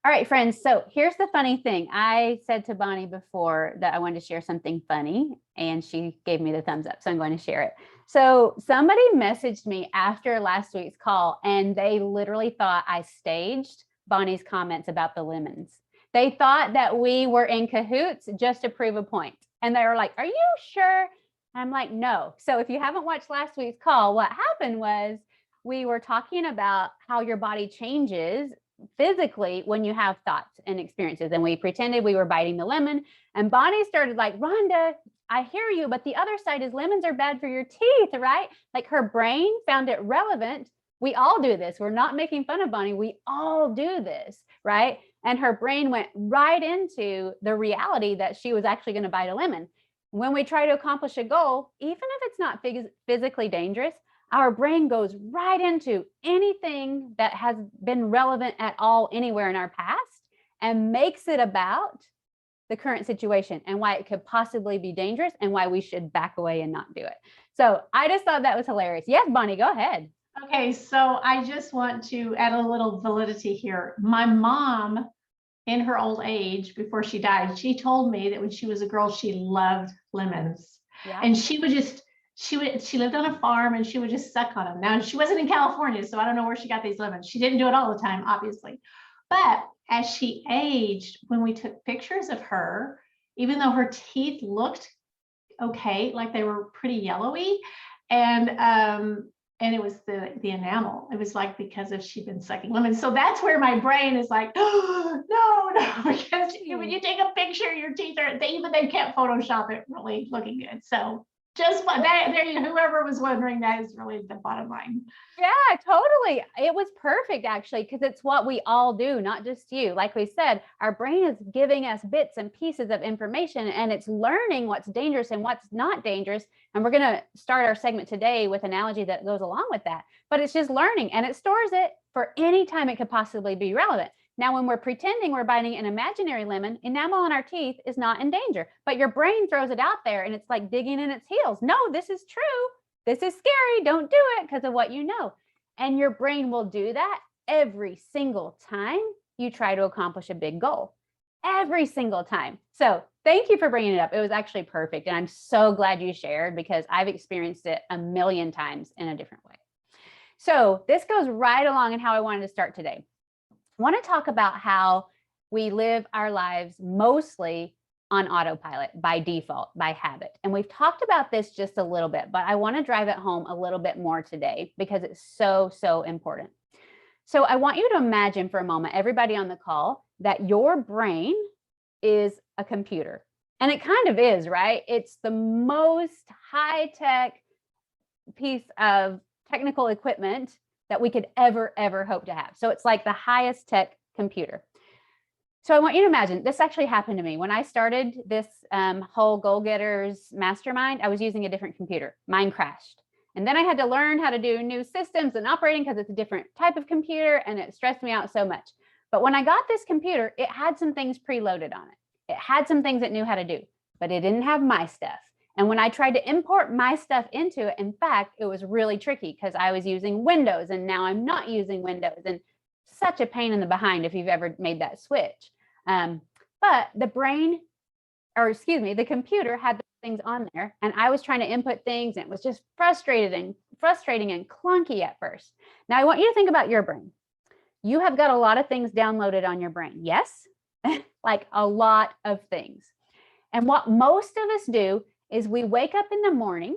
All right, friends. So here's the funny thing. I said to Bonnie before that I wanted to share something funny, and she gave me the thumbs up. So I'm going to share it. So somebody messaged me after last week's call, and they literally thought I staged Bonnie's comments about the lemons. They thought that we were in cahoots just to prove a point. And they were like, "Are you sure?" I'm like, "No." So if you haven't watched last week's call, what happened was we were talking about how your body changes physically when you have thoughts and experiences. And we pretended we were biting the lemon. And Bonnie started like, "Rhonda, I hear you, but the other side is lemons are bad for your teeth," right? Like her brain found it relevant. We all do this. We're not making fun of Bonnie. We all do this, right? And her brain went right into the reality that she was actually going to bite a lemon. When we try to accomplish a goal, even if it's not physically dangerous, our brain goes right into anything that has been relevant at all anywhere in our past and makes it about the current situation and why it could possibly be dangerous and why we should back away and not do it. So I just thought that was hilarious. Yes, Bonnie, go ahead. Okay, so I just want to add a little validity here. My mom, in her old age, before she died, she told me that when she was a girl, she loved lemons. Yeah. And she lived on a farm and she would just suck on them. Now, she wasn't in California, so I don't know where she got these lemons. She didn't do it all the time, obviously. But as she aged, when we took pictures of her, even though her teeth looked okay, like they were pretty yellowy, and it was the enamel. It was like because if she'd been sucking lemons. So that's where my brain is like, oh, no, because when you take a picture, your teeth are, they can't Photoshop it really looking good. So just whoever was wondering, that is really the bottom line. Yeah, totally. It was perfect actually, because it's what we all do, not just you. Like we said, our brain is giving us bits and pieces of information and it's learning what's dangerous and what's not dangerous. And we're going to start our segment today with an analogy that goes along with that. But it's just learning and it stores it for any time it could possibly be relevant. Now, when we're pretending we're biting an imaginary lemon, enamel on our teeth is not in danger, but your brain throws it out there and it's like digging in its heels. No, this is true. This is scary. Don't do it because of what you know. And your brain will do that every single time you try to accomplish a big goal. Every single time. So thank you for bringing it up. It was actually perfect. And I'm so glad you shared because I've experienced it a million times in a different way. So this goes right along in how I wanted to start today. I want to talk about how we live our lives mostly on autopilot by default, by habit. And we've talked about this just a little bit, but I want to drive it home a little bit more today because it's so, so important. So I want you to imagine for a moment, everybody on the call, that your brain is a computer. And it kind of is, right? It's the most high-tech piece of technical equipment that we could ever hope to have. So it's like the highest tech computer. So I want you to imagine, this actually happened to me. When I started this whole Goal Getters mastermind, I was using a different computer. Mine crashed. And then I had to learn how to do new systems and operating because it's a different type of computer and it stressed me out so much. But when I got this computer, it had some things preloaded on it. It had some things it knew how to do, but it didn't have my stuff. And when I tried to import my stuff into it, in fact, it was really tricky because I was using Windows and now I'm not using Windows. And such a pain in the behind if you've ever made that switch. But the computer had those things on there and I was trying to input things and it was just frustrating and clunky at first. Now I want you to think about your brain. You have got a lot of things downloaded on your brain. Yes, like a lot of things. And what most of us do is we wake up in the morning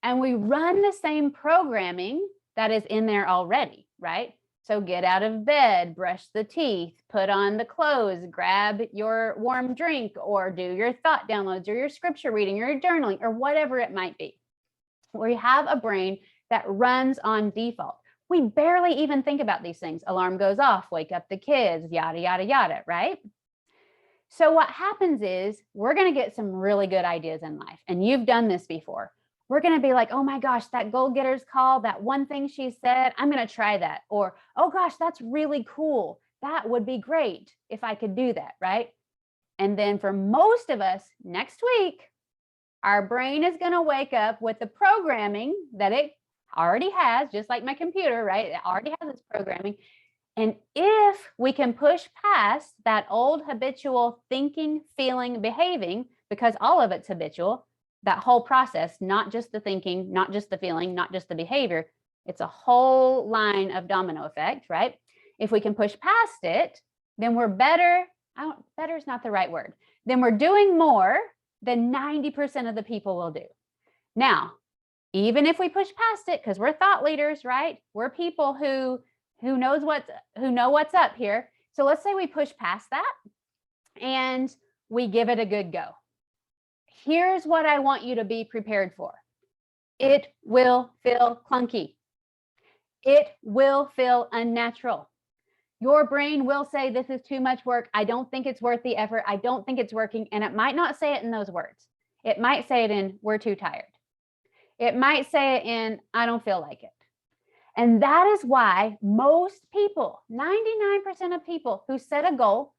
and we run the same programming that is in there already, right? So get out of bed, brush the teeth, put on the clothes, grab your warm drink, or do your thought downloads or your scripture reading or your journaling or whatever it might be. We have a brain that runs on default. We barely even think about these things. Alarm goes off, wake up the kids, yada, yada, yada, right? So what happens is we're going to get some really good ideas in life. And you've done this before. We're going to be like, oh my gosh, that Goal Getters call, that one thing she said, I'm going to try that. Or, oh gosh, that's really cool. That would be great if I could do that, right? And then for most of us, next week, our brain is going to wake up with the programming that it already has, just like my computer, right? It already has its programming. And if we can push past that old habitual thinking, feeling, behaving, because all of it's habitual, that whole process, not just the thinking, not just the feeling, not just the behavior, it's a whole line of domino effect, right? If we can push past it, then we're better. Better is not the right word. Then we're doing more than 90% of the people will do. Now, even if we push past it, because we're thought leaders, right? We're people who know what's up here. So let's say we push past that and we give it a good go. Here's what I want you to be prepared for. It will feel clunky. It will feel unnatural. Your brain will say, this is too much work. I don't think it's worth the effort. I don't think it's working. And it might not say it in those words. It might say it in, we're too tired. It might say it in, I don't feel like it. And that is why most people, 99% of people who set a goal,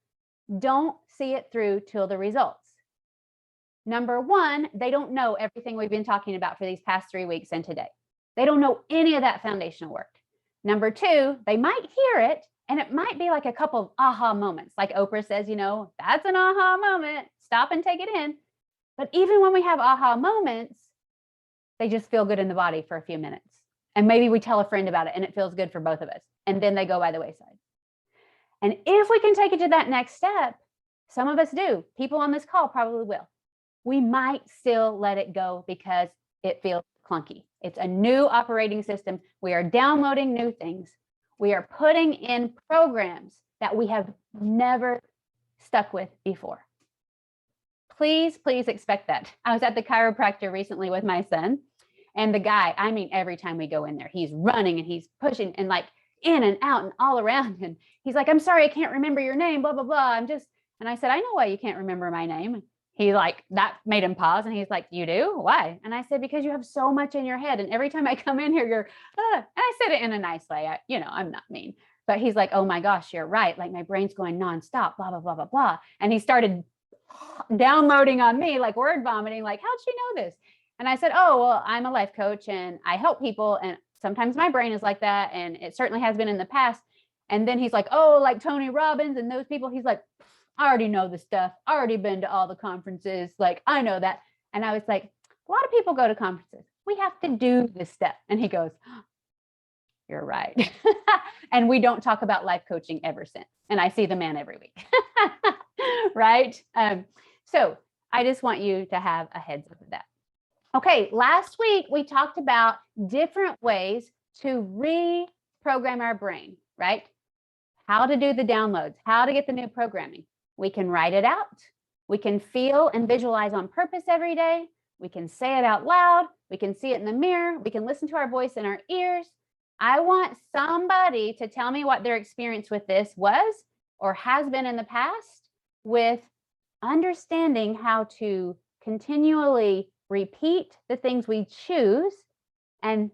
don't see it through till the results. Number one, they don't know everything we've been talking about for these past 3 weeks and today. They don't know any of that foundational work. Number two, they might hear it and it might be like a couple of aha moments. Like Oprah says, that's an aha moment. Stop and take it in. But even when we have aha moments, they just feel good in the body for a few minutes. And maybe we tell a friend about it and it feels good for both of us. And then they go by the wayside. And if we can take it to that next step, some of us do. People on this call probably will. We might still let it go because it feels clunky. It's a new operating system. We are downloading new things. We are putting in programs that we have never stuck with before. Please, please expect that. I was at the chiropractor recently with my son, and the guy, every time we go in there, he's running and he's pushing and like in and out and all around. And he's like, I'm sorry, I can't remember your name, blah, blah, blah. And I said, I know why you can't remember my name. He that made him pause and he's like, you do? Why? And I said, because you have so much in your head. And every time I come in here, you're, and I said it in a nice way. I'm not mean, but he's like, oh my gosh, you're right. Like my brain's going nonstop, blah, blah, blah, blah, blah. And he started downloading on me, like word vomiting, like, how'd she know this? And I said, oh, well, I'm a life coach and I help people. And sometimes my brain is like that. And it certainly has been in the past. And then he's like, oh, like Tony Robbins and those people. He's like, I already know the stuff. I already been to all the conferences. Like, I know that. And I was like, a lot of people go to conferences. We have to do this stuff. And he goes, you're right. And we don't talk about life coaching ever since. And I see the man every week. Right? So I just want you to have a heads up of that. Okay, last week we talked about different ways to reprogram our brain, right? How to do the downloads, how to get the new programming. We can write it out. We can feel and visualize on purpose every day. We can say it out loud. We can see it in the mirror. We can listen to our voice in our ears. I want somebody to tell me what their experience with this was or has been in the past with understanding how to continually repeat the things we choose and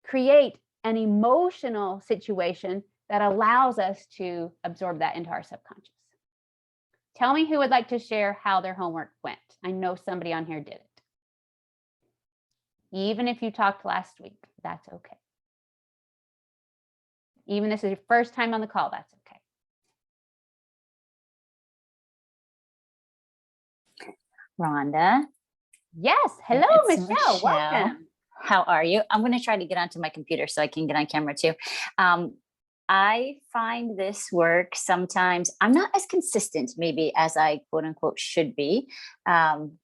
create an emotional situation that allows us to absorb that into our subconscious. Tell me who would like to share how their homework went. I know somebody on here did it. Even if you talked last week, that's okay. Even if this is your first time on the call, that's okay. Rhonda. Yes. Hello, Michelle. Welcome. How are you? I'm going to try to get onto my computer so I can get on camera too. I find this work sometimes, I'm not as consistent maybe as I quote unquote should be. And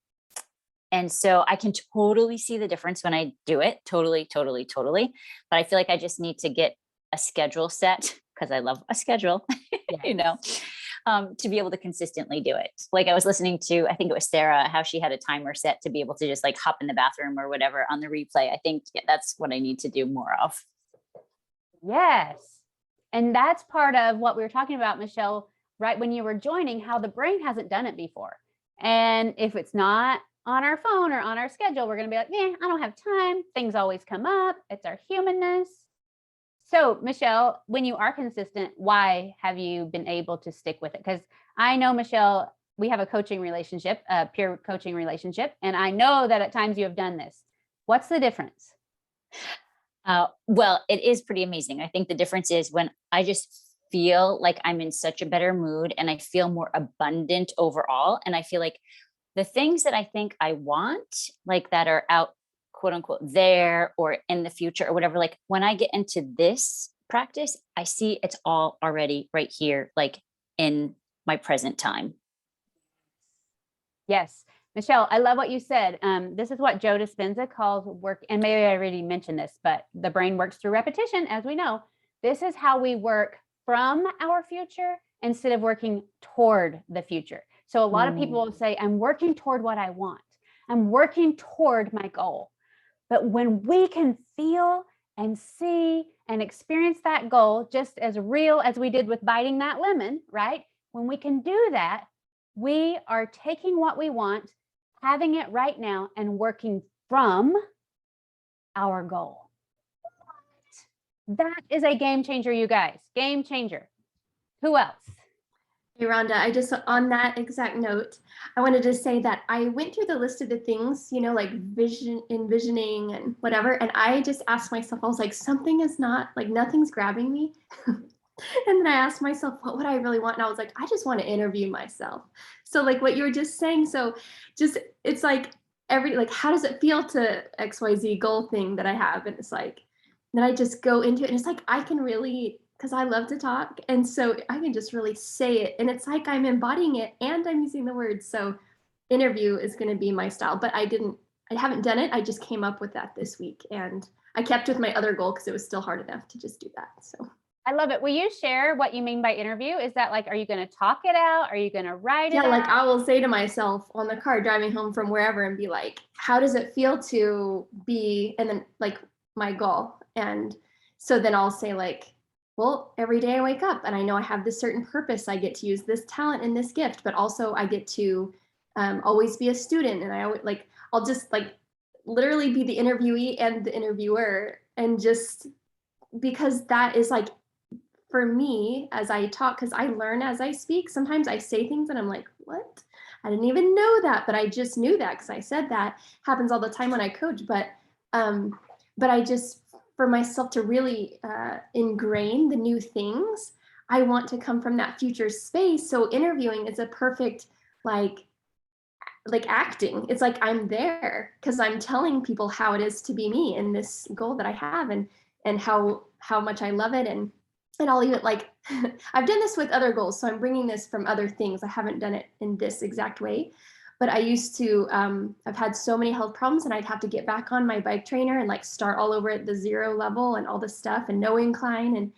so I can totally see the difference when I do it. Totally. But I feel like I just need to get a schedule set because I love a schedule, yes. To be able to consistently do it. Like I was listening to, I think it was Sarah, how she had a timer set to be able to just like hop in the bathroom or whatever on the replay. I think that's what I need to do more of. Yes. And that's part of what we were talking about, Michelle, right when you were joining, how the brain hasn't done it before. And if it's not on our phone or on our schedule, we're going to be like, I don't have time. Things always come up. It's our humanness. So Michelle, when you are consistent, why have you been able to stick with it? Because I know, Michelle, we have a coaching relationship, a peer coaching relationship. And I know that at times you have done this. What's the difference? Well, it is pretty amazing. I think the difference is when I just feel like I'm in such a better mood and I feel more abundant overall. And I feel like the things that I think I want, like that are out, quote unquote, there or in the future or whatever, like when I get into this practice, I see it's all already right here, like in my present time. Yes. Michelle, I love what you said. This is what Joe Dispenza calls work. And maybe I already mentioned this, but the brain works through repetition, as we know. This is how we work from our future instead of working toward the future. So a lot of people will say, I'm working toward what I want. I'm working toward my goal. But when we can feel and see and experience that goal just as real as we did with biting that lemon, right? When we can do that, we are taking what we want, having it right now, and working from our goal. That is a game changer, you guys. Game changer. Who else? Hey, Rhonda, I just, on that exact note, I wanted to say that I went through the list of the things, you know, like envisioning and whatever. And I just asked myself, I was like, something is not, like, nothing's grabbing me. And then I asked myself, what would I really want? And I was like, I just want to interview myself. So like what you were just saying. So just, it's like like, how does it feel to XYZ goal thing that I have? And it's like, then I just go into it and it's like, I can really, because I love to talk. And so I can just really say it. And it's like I'm embodying it and I'm using the words. So interview is going to be my style, but I haven't done it. I just came up with that this week. And I kept with my other goal because it was still hard enough to just do that. So I love it. Will you share what you mean by interview? Is that like, are you going to talk it out? Are you going to write it yeah, out? like I will say to myself on the car driving home from wherever and be like, how does it feel to be, and then like my goal. And so then I'll say like, well, every day I wake up and I know I have this certain purpose. I get to use this talent and this gift, but also I get to always be a student. And I always like, I'll just like literally be the interviewee and the interviewer. And just because that is like, for me, as I talk, because I learn as I speak, sometimes I say things and I'm like, what? I didn't even know that, but I just knew that because I said that. Happens all the time when I coach, but I just, for myself to really ingrain the new things, I want to come from that future space. So interviewing is a perfect, like acting. It's like I'm there because I'm telling people how it is to be me in this goal that I have, and how much I love it. And I'll even like, I've done this with other goals. So I'm bringing this from other things. I haven't done it in this exact way, but I used to, I've had so many health problems and I'd have to get back on my bike trainer and like start all over at the 0 level and all this stuff and no incline. And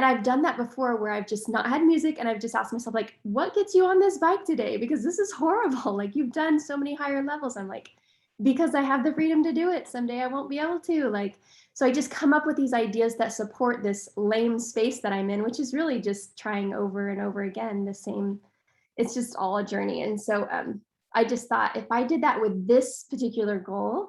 I've done that before where I've just not had music and I've just asked myself like, what gets you on this bike today? Because this is horrible. Like you've done so many higher levels. I'm like, because I have the freedom to do it. Someday I won't be able to, like, so I just come up with these ideas that support this lame space that I'm in, which is really just trying over and over again, the same, it's just all a journey. And so I just thought if I did that with this particular goal,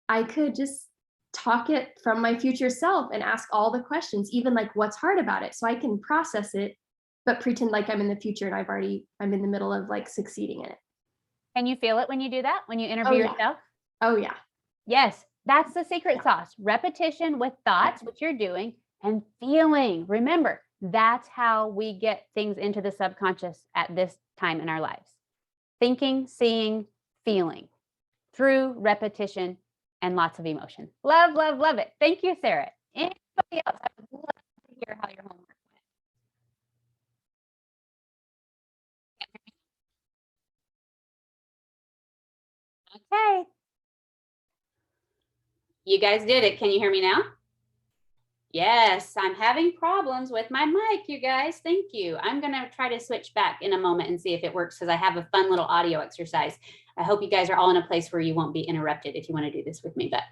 I could just talk it from my future self and ask all the questions, even like what's hard about it. So I can process it, but pretend like I'm in the future and I'm in the middle of like succeeding in it. Can you feel it when you do that? When you interview yourself? Oh yeah. Yes, that's the secret sauce. Repetition with thoughts, which you're doing, and feeling. Remember, that's how we get things into the subconscious at this time in our lives. Thinking, seeing, feeling through repetition and lots of emotion. Love, love, love it. Thank you, Sarah. Anybody else? I would love to hear how your homework went. Okay. You guys did it. Can you hear me now? Yes, I'm having problems with my mic, you guys. Thank you. I'm going to try to switch back in a moment and see if it works because I have a fun little audio exercise. I hope you guys are all in a place where you won't be interrupted if you want to do this with me. But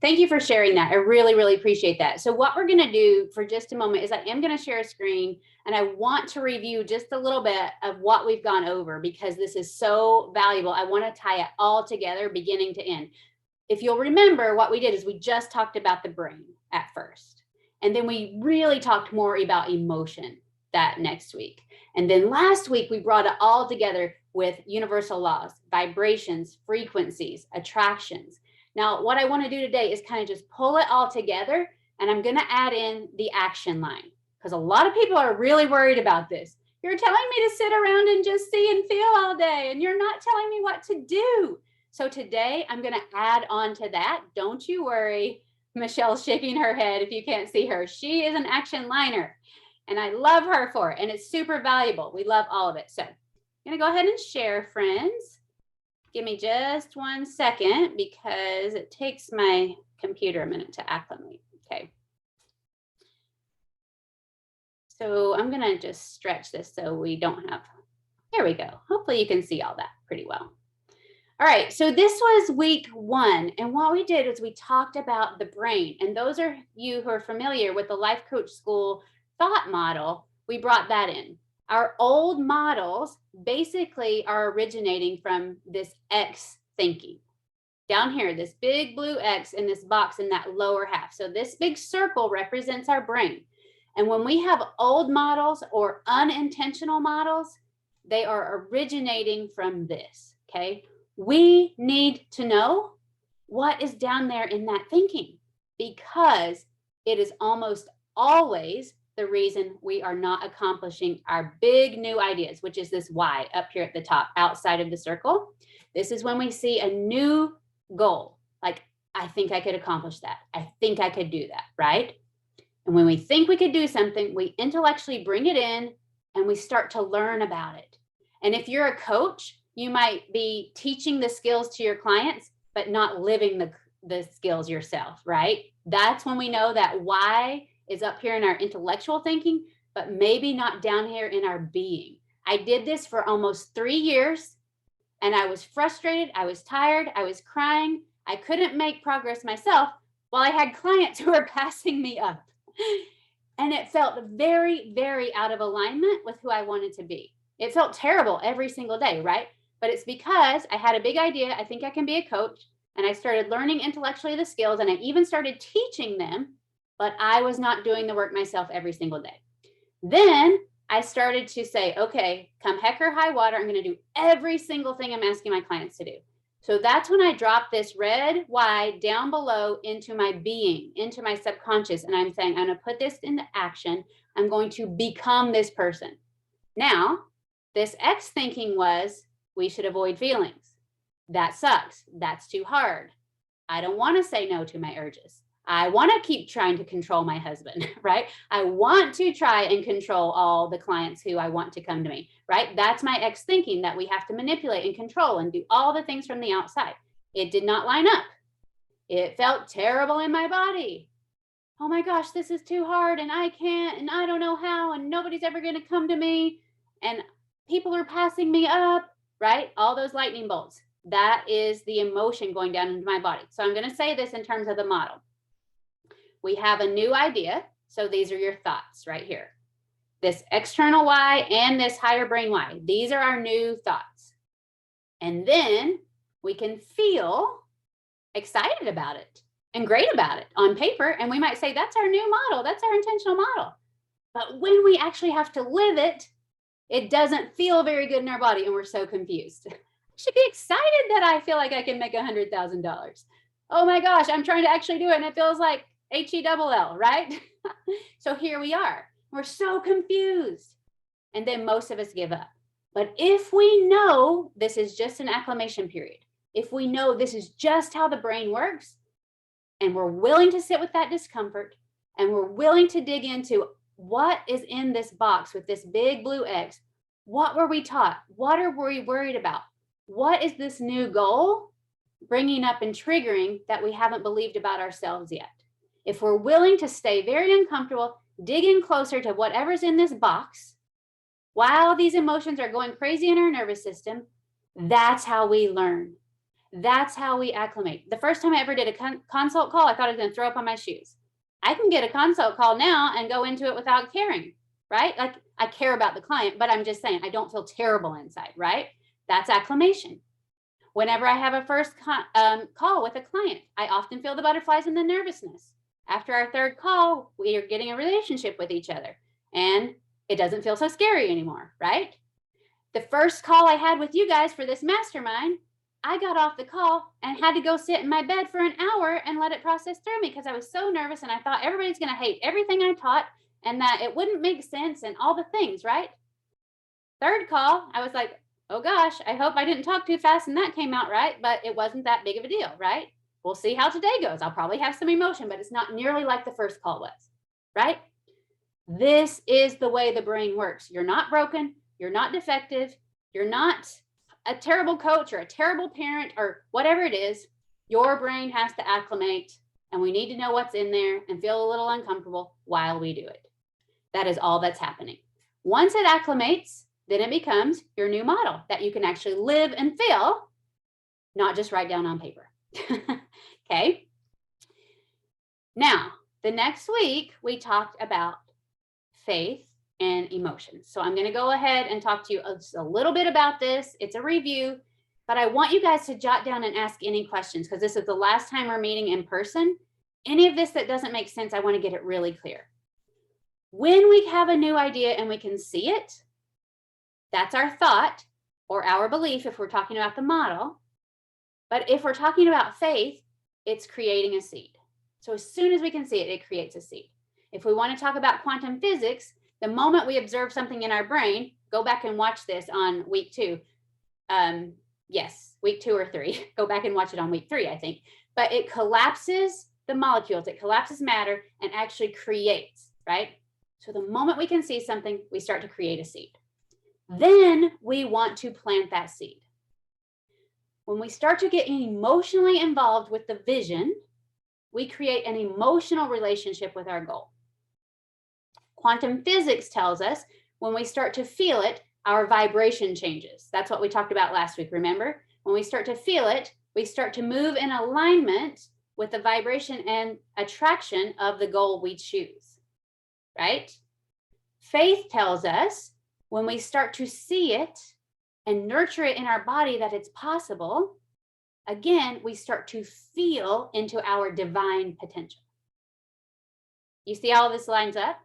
thank you for sharing that. I really, really appreciate that. So what we're going to do for just a moment is I am going to share a screen and I want to review just a little bit of what we've gone over because this is so valuable. I want to tie it all together beginning to end. If you'll remember, what we did is we just talked about the brain at first. And then we really talked more about emotion that next week. And then last week, we brought it all together with universal laws, vibrations, frequencies, attractions. Now, what I want to do today is kind of just pull it all together. And I'm going to add in the action line because a lot of people are really worried about this. You're telling me to sit around and just see and feel all day, and you're not telling me what to do. So today I'm going to add on to that. Don't you worry. Michelle's shaking her head if you can't see her. She is an action liner, and I love her for it, and it's super valuable. We love all of it. So I'm going to go ahead and share, friends. Give me just 1 second because it takes my computer a minute to acclimate. Okay. So I'm going to just stretch this so we don't have, here we go. Hopefully you can see all that pretty well. All right, so this was week 1. And what we did is we talked about the brain. And those are you who are familiar with the Life Coach School thought model, we brought that in. Our old models basically are originating from this X thinking. Down here, this big blue X in this box in that lower half. So this big circle represents our brain. And when we have old models or unintentional models, they are originating from this, okay? We need to know what is down there in that thinking, because it is almost always the reason we are not accomplishing our big new ideas, which is this Y up here at the top outside of the circle. This is when we see a new goal, like, I think I could accomplish that. I think I could do that, right? And when we think we could do something, we intellectually bring it in and we start to learn about it. And if you're a coach, you might be teaching the skills to your clients, but not living the skills yourself, right? That's when we know that why is up here in our intellectual thinking, but maybe not down here in our being. I did this for almost 3 years, and I was frustrated. I was tired. I was crying. I couldn't make progress myself while I had clients who were passing me up. And it felt very, very out of alignment with who I wanted to be. It felt terrible every single day, right? But it's because I had a big idea. I think I can be a coach. And I started learning intellectually the skills, and I even started teaching them, but I was not doing the work myself every single day. Then I started to say, okay, come heck or high water, I'm going to do every single thing I'm asking my clients to do. So that's when I dropped this red Y down below into my being, into my subconscious. And I'm saying, I'm going to put this into action. I'm going to become this person. Now, this X thinking was, we should avoid feelings. That sucks. That's too hard. I don't want to say no to my urges. I want to keep trying to control my husband, right? I want to try and control all the clients who I want to come to me, right? That's my X thinking, that we have to manipulate and control and do all the things from the outside. It did not line up. It felt terrible in my body. Oh my gosh, this is too hard, and I can't, and I don't know how, and nobody's ever going to come to me, and people are passing me up, right? All those lightning bolts. That is the emotion going down into my body. So I'm going to say this in terms of the model. We have a new idea. So these are your thoughts right here. This external Y and this higher brain Y. These are our new thoughts. And then we can feel excited about it and great about it on paper. And we might say, that's our new model. That's our intentional model. But when we actually have to live it, it doesn't feel very good in our body, and we're so confused. I should be excited that I feel like I can make $100,000. Oh my gosh, I'm trying to actually do it, and it feels like HELL, right? So here we are. We're so confused. And then most of us give up. But if we know this is just an acclimation period, if we know this is just how the brain works, and we're willing to sit with that discomfort, and we're willing to dig into what is in this box with this big blue X, what were we taught? What are we worried about? What is this new goal bringing up and triggering that we haven't believed about ourselves yet? If we're willing to stay very uncomfortable, dig in closer to whatever's in this box, while these emotions are going crazy in our nervous system, that's how we learn. That's how we acclimate. The first time I ever did a consult call, I thought I was going to throw up on my shoes. I can get a consult call now and go into it without caring, right? Like, I care about the client, but I'm just saying I don't feel terrible inside, right? That's acclimation. Whenever I have a first call with a client, I often feel the butterflies and the nervousness. After our third call, we are getting a relationship with each other, and it doesn't feel so scary anymore, right? The first call I had with you guys for this mastermind, I got off the call and had to go sit in my bed for an hour and let it process through me because I was so nervous, and I thought everybody's going to hate everything I taught, and that it wouldn't make sense and all the things, right? Third call, I was like, oh gosh, I hope I didn't talk too fast and that came out right, but it wasn't that big of a deal, right? We'll see how today goes. I'll probably have some emotion, but it's not nearly like the first call was, right? This is the way the brain works. You're not broken. You're not defective. You're not a terrible coach or a terrible parent or whatever it is. Your brain has to acclimate, and we need to know what's in there and feel a little uncomfortable while we do it. That is all that's happening. Once it acclimates, then it becomes your new model that you can actually live and feel, not just write down on paper. Okay. Now, the next week, we talked about faith and emotions. So I'm going to go ahead and talk to you a little bit about this. It's a review, but I want you guys to jot down and ask any questions because this is the last time we're meeting in person. Any of this that doesn't make sense, I want to get it really clear. When we have a new idea and we can see it, that's our thought or our belief if we're talking about the model. But if we're talking about faith, it's creating a seed. So as soon as we can see it, it creates a seed. If we want to talk about quantum physics, the moment we observe something in our brain, go back and watch this on week 2. Yes, week 2 or 3. Go back and watch it on week 3, I think. But it collapses the molecules, it collapses matter and actually creates, right? So the moment we can see something, we start to create a seed. Then we want to plant that seed. When we start to get emotionally involved with the vision, we create an emotional relationship with our goal. Quantum physics tells us when we start to feel it, our vibration changes. That's what we talked about last week, remember? When we start to feel it, we start to move in alignment with the vibration and attraction of the goal we choose, right? Faith tells us when we start to see it and nurture it in our body that it's possible, again, we start to feel into our divine potential. You see how this lines up?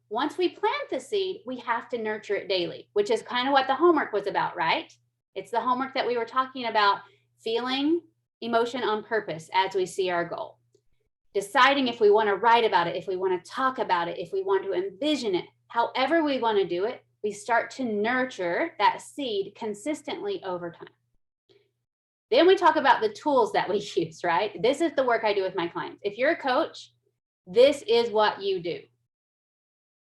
Once we plant the seed, we have to nurture it daily, which is kind of what the homework was about, right? It's the homework that we were talking about, feeling emotion on purpose as we see our goal. Deciding if we want to write about it, if we want to talk about it, if we want to envision it, however we want to do it, we start to nurture that seed consistently over time. Then we talk about the tools that we use, right? This is the work I do with my clients. If you're a coach, this is what you do.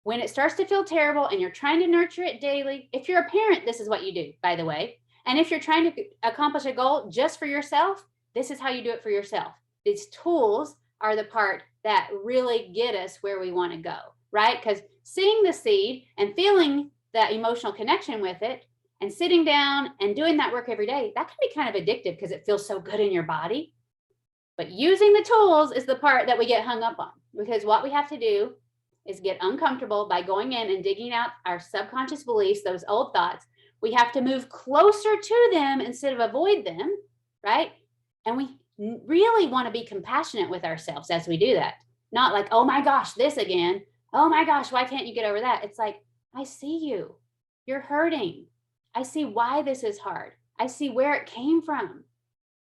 When it starts to feel terrible and you're trying to nurture it daily, if you're a parent, this is what you do, by the way. And if you're trying to accomplish a goal just for yourself, this is how you do it for yourself. These tools are the part that really get us where we want to go, right? Because seeing the seed and feeling that emotional connection with it and sitting down and doing that work every day, that can be kind of addictive because it feels so good in your body. But using the tools is the part that we get hung up on, because what we have to do is get uncomfortable by going in and digging out our subconscious beliefs, those old thoughts. We have to move closer to them instead of avoid them, right? And we really want to be compassionate with ourselves as we do that. Not like, oh my gosh, this again. Oh my gosh, why can't you get over that? It's like, I see you. You're hurting. I see why this is hard. I see where it came from.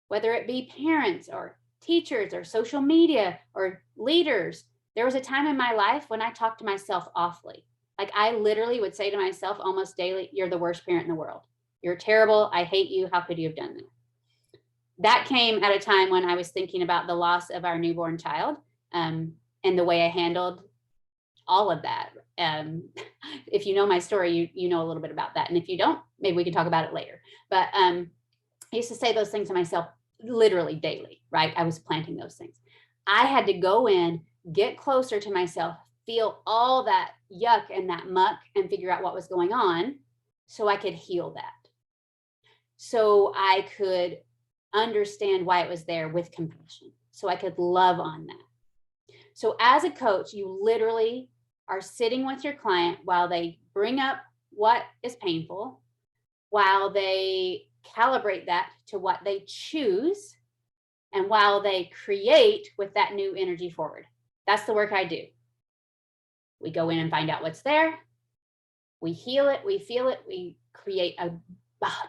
Whether it be parents or teachers or social media or leaders. There was a time in my life when I talked to myself awfully. Like I literally would say to myself almost daily, you're the worst parent in the world. You're terrible. I hate you. How could you have done that? That came at a time when I was thinking about the loss of our newborn child and the way I handled all of that. If you know my story, you know a little bit about that. And if you don't, maybe we can talk about it later. But I used to say those things to myself literally daily, right? I was planting those things. I had to go in, get closer to myself, feel all that yuck and that muck and figure out what was going on so I could heal that. So I could understand why it was there with compassion. So I could love on that. So as a coach, you literally are sitting with your client while they bring up what is painful, while they calibrate that to what they choose, and while they create with that new energy forward. That's the work I do. We go in and find out what's there. We heal it. We feel it. We create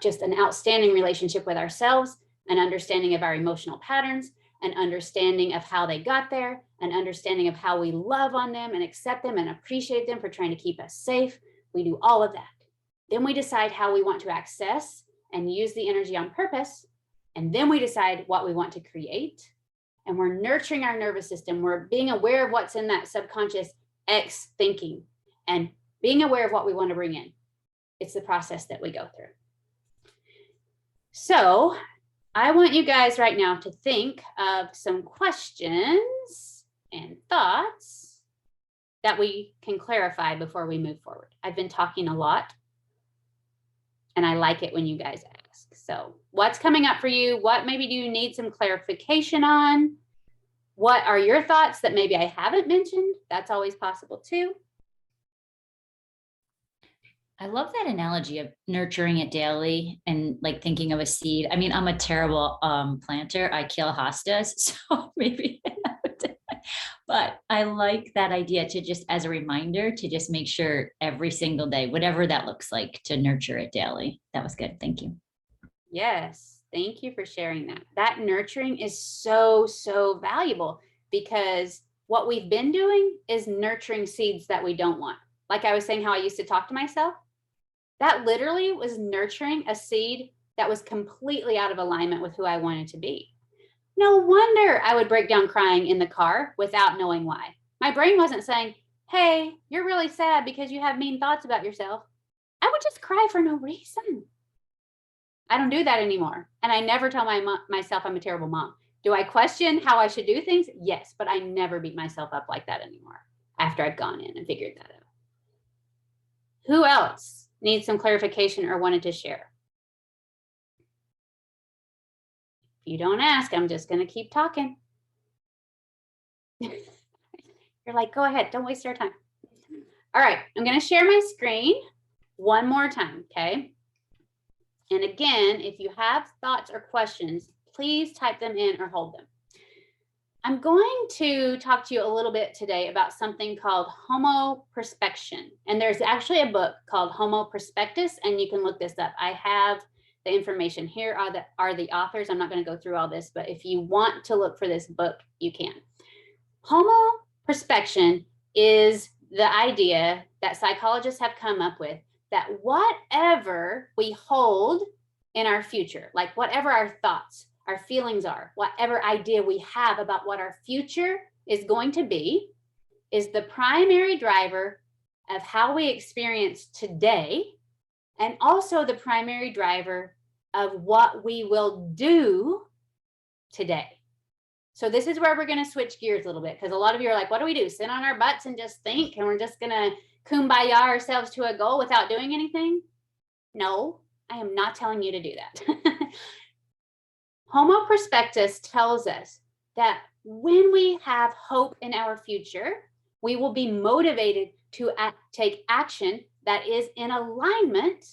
just an outstanding relationship with ourselves, an understanding of our emotional patterns, an understanding of how they got there, an understanding of how we love on them and accept them and appreciate them for trying to keep us safe. We do all of that. Then we decide how we want to access and use the energy on purpose. And then we decide what we want to create. And we're nurturing our nervous system. We're being aware of what's in that subconscious X thinking and being aware of what we want to bring in. It's the process that we go through. So I want you guys right now to think of some questions and thoughts that we can clarify before we move forward. I've been talking a lot, and I like it when you guys ask. So what's coming up for you? What maybe do you need some clarification on? What are your thoughts that maybe I haven't mentioned? That's always possible too. I love that analogy of nurturing it daily and like thinking of a seed. I mean, I'm a terrible planter. I kill hostas, so maybe, but I like that idea to just as a reminder to just make sure every single day, whatever that looks like, to nurture it daily. That was good. Thank you. Yes, thank you for sharing that. That nurturing is so, so valuable because what we've been doing is nurturing seeds that we don't want. Like I was saying, how I used to talk to myself. That literally was nurturing a seed that was completely out of alignment with who I wanted to be. No wonder I would break down crying in the car without knowing why. My brain wasn't saying, hey, you're really sad because you have mean thoughts about yourself. I would just cry for no reason. I don't do that anymore. And I never tell myself I'm a terrible mom. Do I question how I should do things? Yes, but I never beat myself up like that anymore after I've gone in and figured that out. Who else needs some clarification or wanted to share? If you don't ask, I'm just going to keep talking. You're like, go ahead. Don't waste our time. All right. I'm going to share my screen one more time. Okay. And again, if you have thoughts or questions, please type them in or hold them. I'm going to talk to you a little bit today about something called homoprospection. And there's actually a book called Homo Prospectus, and you can look this up. I have the information here are the authors. I'm not going to go through all this, but if you want to look for this book, you can. Homoprospection is the idea that psychologists have come up with that whatever we hold in our future, like whatever our thoughts, our feelings are, whatever idea we have about what our future is going to be, is the primary driver of how we experience today, and also the primary driver of what we will do today. So this is where we're going to switch gears a little bit, because a lot of you are like, what do? Sit on our butts and just think, and we're just going to kumbaya ourselves to a goal without doing anything? No, I am not telling you to do that. Homo Prospectus tells us that when we have hope in our future, we will be motivated to take action that is in alignment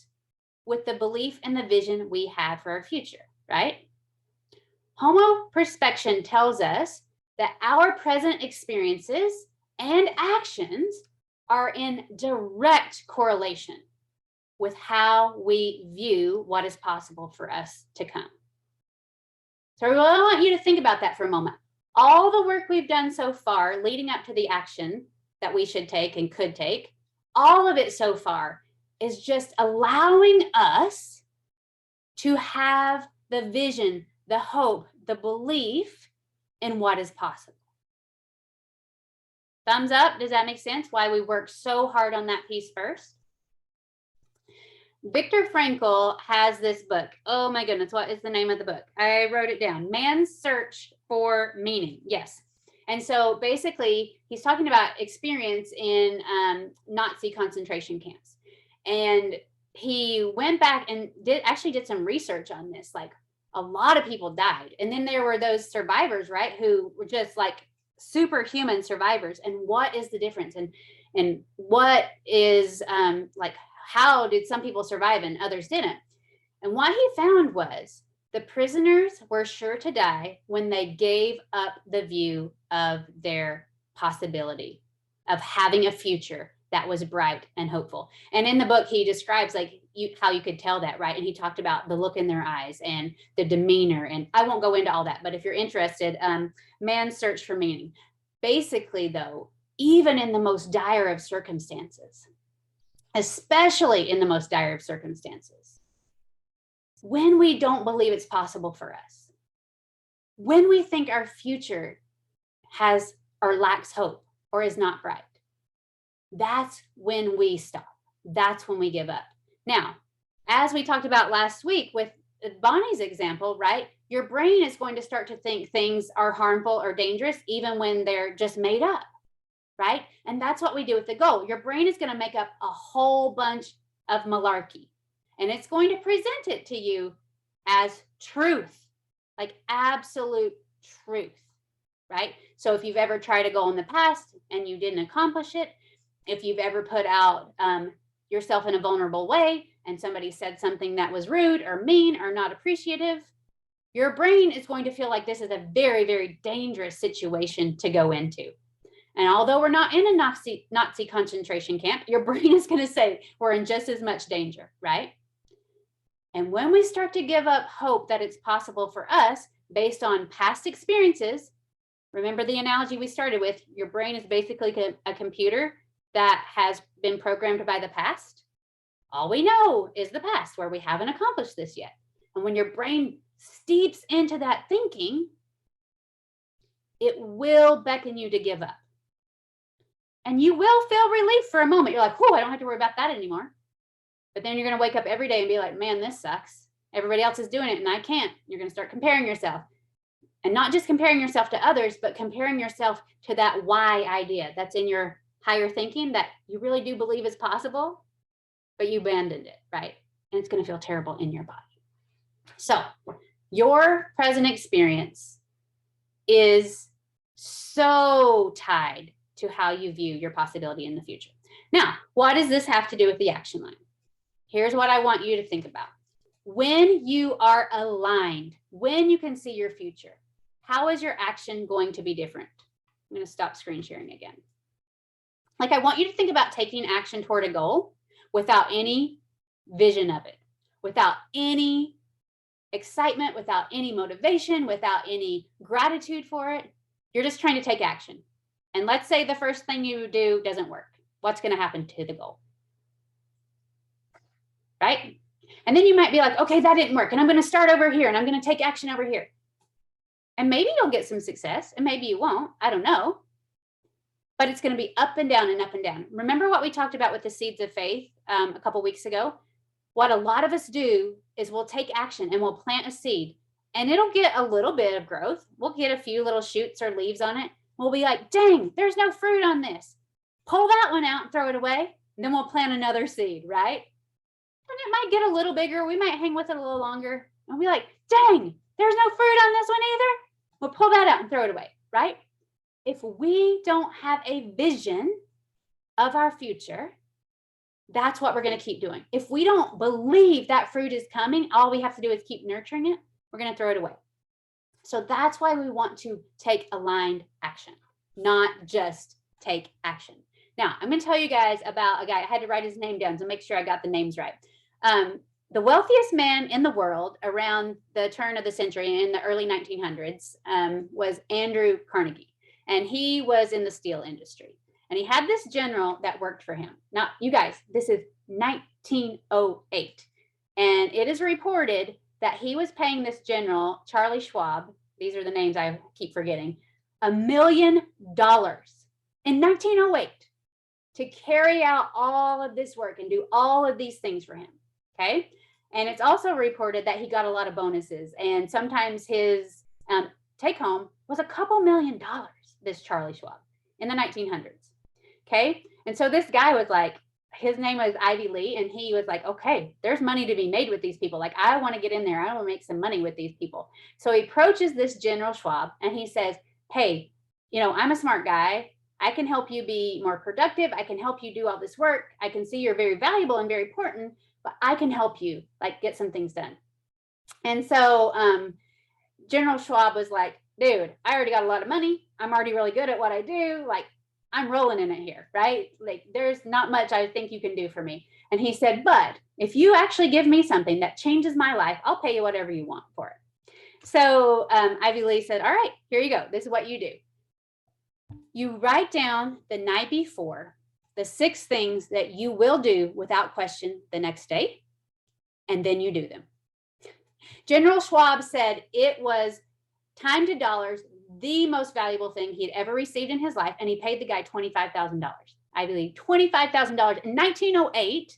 with the belief and the vision we have for our future, right? Homoprospection tells us that our present experiences and actions are in direct correlation with how we view what is possible for us to come. So I really want you to think about that for a moment. All the work we've done so far leading up to the action that we should take and could take, all of it so far is just allowing us to have the vision, the hope, the belief in what is possible. Thumbs up. Does that make sense? Why we worked so hard on that piece first? Viktor Frankl has this book. Oh my goodness, what is the name of the book? I wrote it down. Man's Search for Meaning. Yes. And so basically, he's talking about experience in Nazi concentration camps. And he went back and did some research on this. Like, a lot of people died. And then there were those survivors, right, who were just like superhuman survivors. And what is the difference? And what is like, how did some people survive and others didn't? And what he found was the prisoners were sure to die when they gave up the view of their possibility of having a future that was bright and hopeful. And in the book, he describes like how you could tell that, right? And he talked about the look in their eyes and the demeanor. And I won't go into all that, but if you're interested, Man's Search for Meaning. Basically, though, even in the most dire of circumstances, especially in the most dire of circumstances, when we don't believe it's possible for us, when we think our future has or lacks hope or is not bright, that's when we stop. That's when we give up. Now, as we talked about last week with Bonnie's example, right? Your brain is going to start to think things are harmful or dangerous, even when they're just made up, right? And that's what we do with the goal. Your brain is going to make up a whole bunch of malarkey, and it's going to present it to you as truth, like absolute truth, right? So if you've ever tried a goal in the past and you didn't accomplish it, if you've ever put out yourself in a vulnerable way and somebody said something that was rude or mean or not appreciative, your brain is going to feel like this is a very, very dangerous situation to go into. And although we're not in a Nazi concentration camp, your brain is going to say we're in just as much danger, right? And when we start to give up hope that it's possible for us based on past experiences, remember the analogy we started with, your brain is basically a computer that has been programmed by the past. All we know is the past, where we haven't accomplished this yet. And when your brain steeps into that thinking, it will beckon you to give up. And you will feel relief for a moment. You're like, oh, I don't have to worry about that anymore. But then you're going to wake up every day and be like, man, this sucks. Everybody else is doing it and I can't. You're going to start comparing yourself. And not just comparing yourself to others, but comparing yourself to that why idea that's in your higher thinking that you really do believe is possible, but you abandoned it, right? And it's going to feel terrible in your body. So your present experience is so tied to how you view your possibility in the future. Now, what does this have to do with the action line? Here's what I want you to think about. When you are aligned, when you can see your future, how is your action going to be different? I'm going to stop screen sharing again. Like, I want you to think about taking action toward a goal without any vision of it, without any excitement, without any motivation, without any gratitude for it. You're just trying to take action. And let's say the first thing you do doesn't work. What's going to happen to the goal? Right? And then you might be like, okay, that didn't work. And I'm going to start over here and I'm going to take action over here. And maybe you'll get some success and maybe you won't. I don't know. But it's going to be up and down and up and down. Remember what we talked about with the seeds of faith a couple weeks ago? What a lot of us do is we'll take action and we'll plant a seed and it'll get a little bit of growth. We'll get a few little shoots or leaves on it. We'll be like, dang, there's no fruit on this. Pull that one out and throw it away. And then we'll plant another seed, right? And it might get a little bigger. We might hang with it a little longer. And be like, dang, there's no fruit on this one either. We'll pull that out and throw it away, right? If we don't have a vision of our future, that's what we're going to keep doing. If we don't believe that fruit is coming, all we have to do is keep nurturing it. We're going to throw it away. So that's why we want to take aligned action, not just take action. Now, I'm going to tell you guys about a guy. I had to write his name down to make sure I got the names right. The wealthiest man in the world around the turn of the century in the early 1900s was Andrew Carnegie. And he was in the steel industry. And he had this general that worked for him. Now, you guys, this is 1908. And it is reported that he was paying this general, Charlie Schwab, these are the names I keep forgetting, $1 million in 1908 to carry out all of this work and do all of these things for him. Okay. And it's also reported that he got a lot of bonuses. And sometimes his take home was a couple $1 million, this Charlie Schwab, in the 1900s. Okay. And so this guy was like, his name was Ivy Lee, and he was like, okay, there's money to be made with these people. Like, I want to get in there. I want to make some money with these people. So he approaches this General Schwab and he says, hey, you know, I'm a smart guy. I can help you be more productive. I can help you do all this work. I can see you're very valuable and very important, but I can help you like get some things done. And so General Schwab was like, dude, I already got a lot of money. I'm already really good at what I do. Like, I'm rolling in it here, right? Like there's not much I think you can do for me. And he said, but if you actually give me something that changes my life, I'll pay you whatever you want for it. So Ivy Lee said, all right, here you go. This is what you do. You write down the night before the 6 things that you will do without question the next day, and then you do them. General Schwab said it was time to dollars, the most valuable thing he had ever received in his life, and he paid the guy $25,000. I believe $25,000 in 1908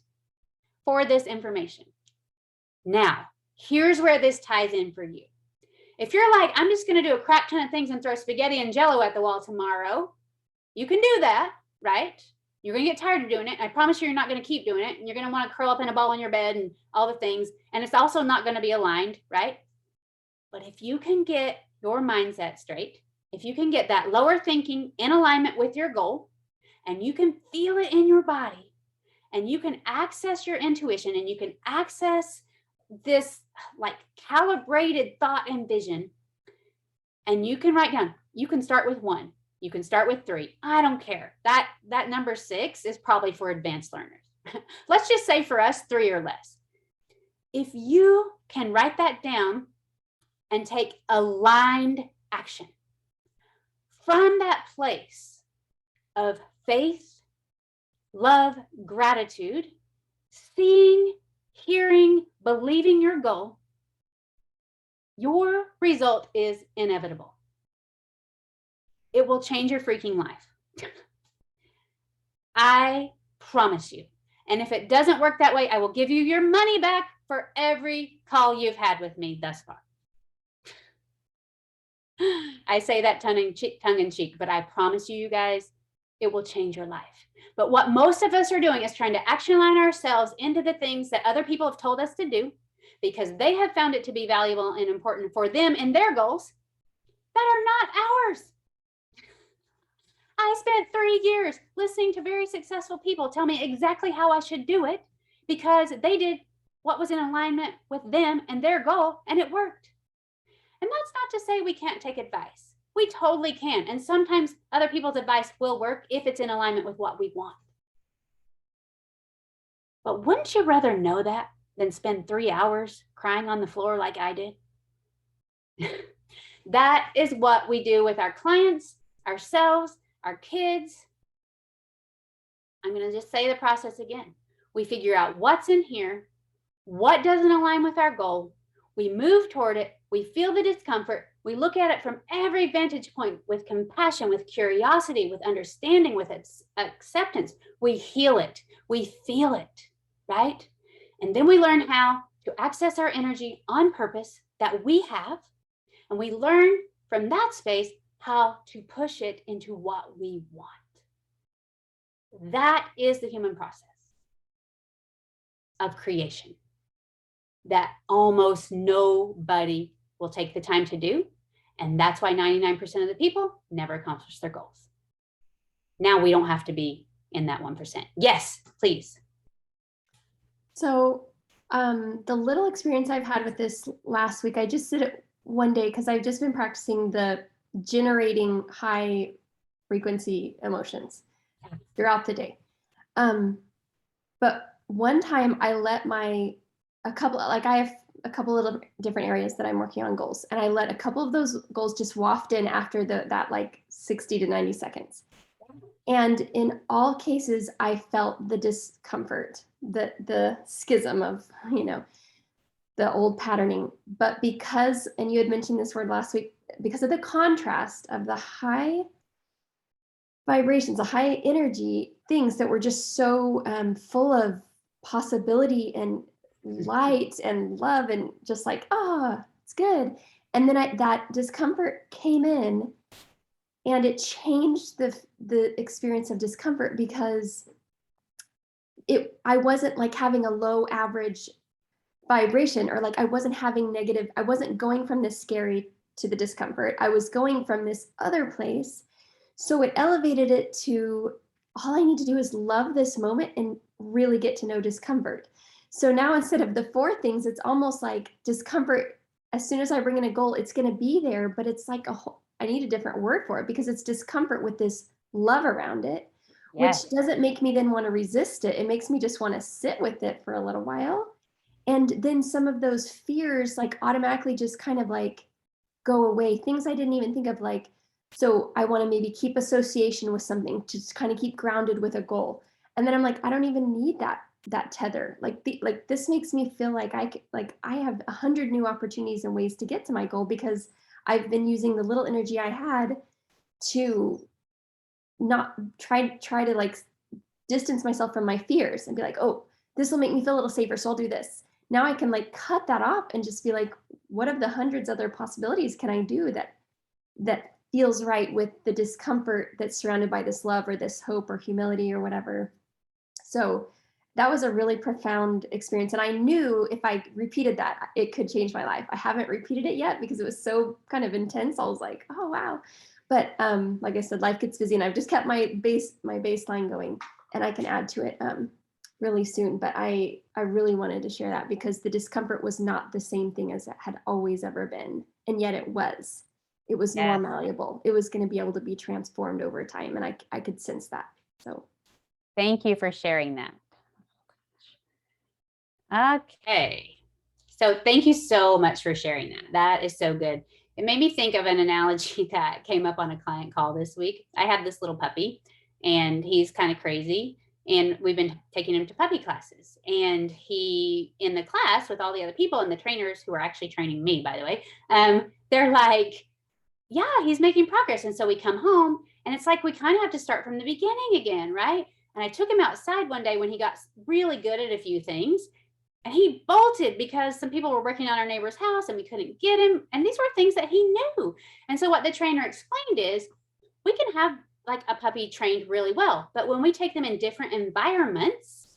for this information. Now, here's where this ties in for you. If you're like, I'm just going to do a crap ton of things and throw spaghetti and jello at the wall tomorrow, you can do that, right? You're going to get tired of doing it. I promise you're not going to keep doing it. And you're going to want to curl up in a ball in your bed and all the things. And it's also not going to be aligned, right? But if you can get your mindset straight, if you can get that lower thinking in alignment with your goal, and you can feel it in your body, and you can access your intuition, and you can access this like calibrated thought and vision, and you can write down, you can start with 1, you can start with 3. I don't care. That number 6 is probably for advanced learners. Let's just say for us, 3 or less. If you can write that down and take aligned action from that place of faith, love, gratitude, seeing, hearing, believing your goal, your result is inevitable. It will change your freaking life. I promise you. And if it doesn't work that way, I will give you your money back for every call you've had with me thus far. I say that tongue in cheek, but I promise you guys, it will change your life. But what most of us are doing is trying to action align ourselves into the things that other people have told us to do because they have found it to be valuable and important for them and their goals that are not ours. I spent 3 years listening to very successful people tell me exactly how I should do it because they did what was in alignment with them and their goal, and it worked. And that's not to say we can't take advice. We totally can. And sometimes other people's advice will work if it's in alignment with what we want. But wouldn't you rather know that than spend 3 hours crying on the floor like I did? That is what we do with our clients, ourselves, our kids. I'm going to just say the process again. We figure out what's in here, what doesn't align with our goal. We move toward it. We feel the discomfort. We look at it from every vantage point with compassion, with curiosity, with understanding, with its acceptance. We heal it. We feel it, right? And then we learn how to access our energy on purpose that we have. And we learn from that space how to push it into what we want. That is the human process of creation that almost nobody will take the time to do. And that's why 99% of the people never accomplish their goals. Now we don't have to be in that 1%. Yes, please. So the little experience I've had with this last week, I just did it one day because I've just been practicing the generating high frequency emotions throughout the day. But one time I let I have a couple of different areas that I'm working on goals, and I let a couple of those goals just waft in after that like 60 to 90 seconds. And in all cases, I felt the discomfort, the schism of, the old patterning. But because, and you had mentioned this word last week, because of the contrast of the high vibrations, the high energy things that were just so full of possibility and light and love and just like, it's good. And then that discomfort came in, and it changed the experience of discomfort because I wasn't like having a low average vibration, or like I wasn't having negative, I wasn't going from this scary to the discomfort. I was going from this other place. So it elevated it to all I need to do is love this moment and really get to know discomfort. So now instead of the 4 things, it's almost like discomfort. As soon as I bring in a goal, it's going to be there, but it's like I need a different word for it because it's discomfort with this love around it, Yes. which doesn't make me then want to resist it. It makes me just want to sit with it for a little while. And then some of those fears like automatically just kind of like go away. Things I didn't even think of, like, so I want to maybe keep association with something to just kind of keep grounded with a goal. And then I'm like, I don't even need that tether. Like this makes me feel like I have 100 new opportunities and ways to get to my goal because I've been using the little energy I had to not try to like distance myself from my fears and be like, oh, this will make me feel a little safer, so I'll do this. Now I can like cut that off and just be like, what of the hundreds other possibilities can I do that feels right with the discomfort that's surrounded by this love or this hope or humility or whatever. So that was a really profound experience. And I knew if I repeated that, it could change my life. I haven't repeated it yet because it was so kind of intense. I was like, oh, wow. But like I said, life gets busy and I've just kept my baseline going, and I can add to it really soon. But I really wanted to share that because the discomfort was not the same thing as it had always ever been. And yet it was more Yes. malleable. It was going to be able to be transformed over time. And I could sense that. So Thank you for sharing that. Okay. So thank you so much for sharing that. That is so good. It made me think of an analogy that came up on a client call this week. I have this little puppy and he's kind of crazy. And we've been taking him to puppy classes. And he, in the class with all the other people and the trainers who are actually training me, by the way, they're like, yeah, he's making progress. And so we come home and it's like we kind of have to start from the beginning again, right? And I took him outside one day when he got really good at a few things. And he bolted because some people were working on our neighbor's house and we couldn't get him. And these were things that he knew. And so what the trainer explained is we can have like a puppy trained really well, but when we take them in different environments,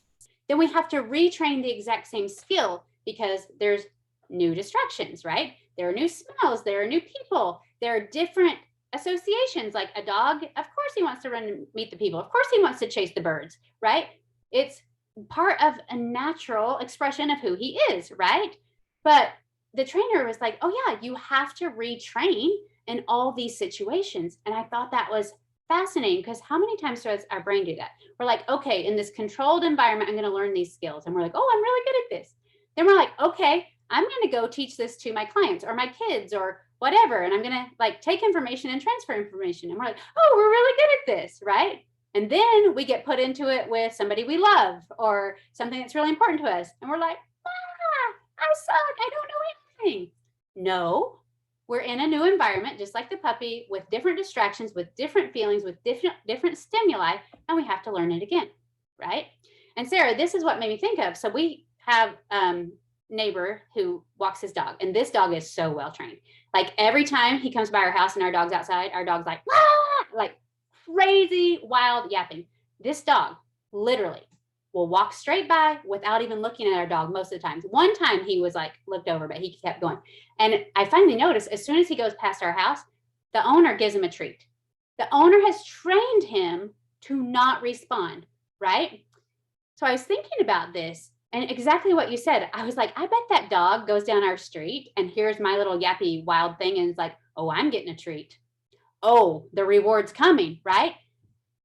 then we have to retrain the exact same skill because there's new distractions, right? There are new smells, there are new people, there are different associations. Like a dog, of course he wants to run and meet the people. Of course he wants to chase the birds, right? It's part of a natural expression of who he is, right? But the trainer was like, oh yeah, you have to retrain in all these situations. And I thought that was fascinating because how many times does our brain do that? We're like, okay, in this controlled environment, I'm going to learn these skills. And we're like, oh, I'm really good at this. Then we're like, okay, I'm going to go teach this to my clients or my kids or whatever. And I'm going to like take information and transfer information. And we're like, oh, we're really good at this, right? And then we get put into it with somebody we love or something that's really important to us. And we're like, I suck. I don't know anything. No, we're in a new environment, just like the puppy, with different distractions, with different feelings, with different stimuli, and we have to learn it again, right? And Sarah, this is what made me think of. So we have neighbor who walks his dog, and this dog is so well trained. Like every time he comes by our house and our dog's outside, our dog's like, like crazy, wild yapping. This dog literally will walk straight by without even looking at our dog most of the times. One time he was like looked over, but he kept going. And I finally noticed as soon as he goes past our house, the owner gives him a treat. The owner has trained him to not respond, right? So I was thinking about this and exactly what you said. I was like, I bet that dog goes down our street and here's my little yappy wild thing and is like, oh, I'm getting a treat. Oh, the reward's coming, right?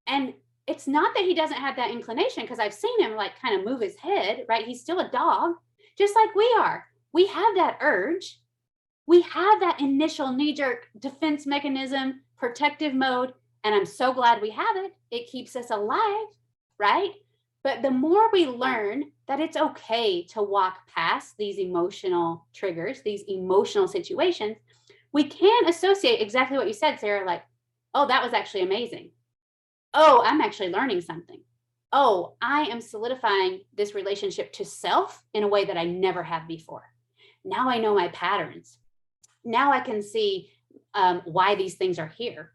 And it's not that he doesn't have that inclination because I've seen him like kind of move his head, right? He's still a dog, just like we are. We have that urge. We have that initial knee-jerk defense mechanism, protective mode, and I'm so glad we have it. It keeps us alive, right? But the more we learn that it's okay to walk past these emotional triggers, these emotional situations, we can associate exactly what you said, Sarah, like, oh, that was actually amazing. Oh, I'm actually learning something. Oh, I am solidifying this relationship to self in a way that I never have before. Now I know my patterns. Now I can see why these things are here.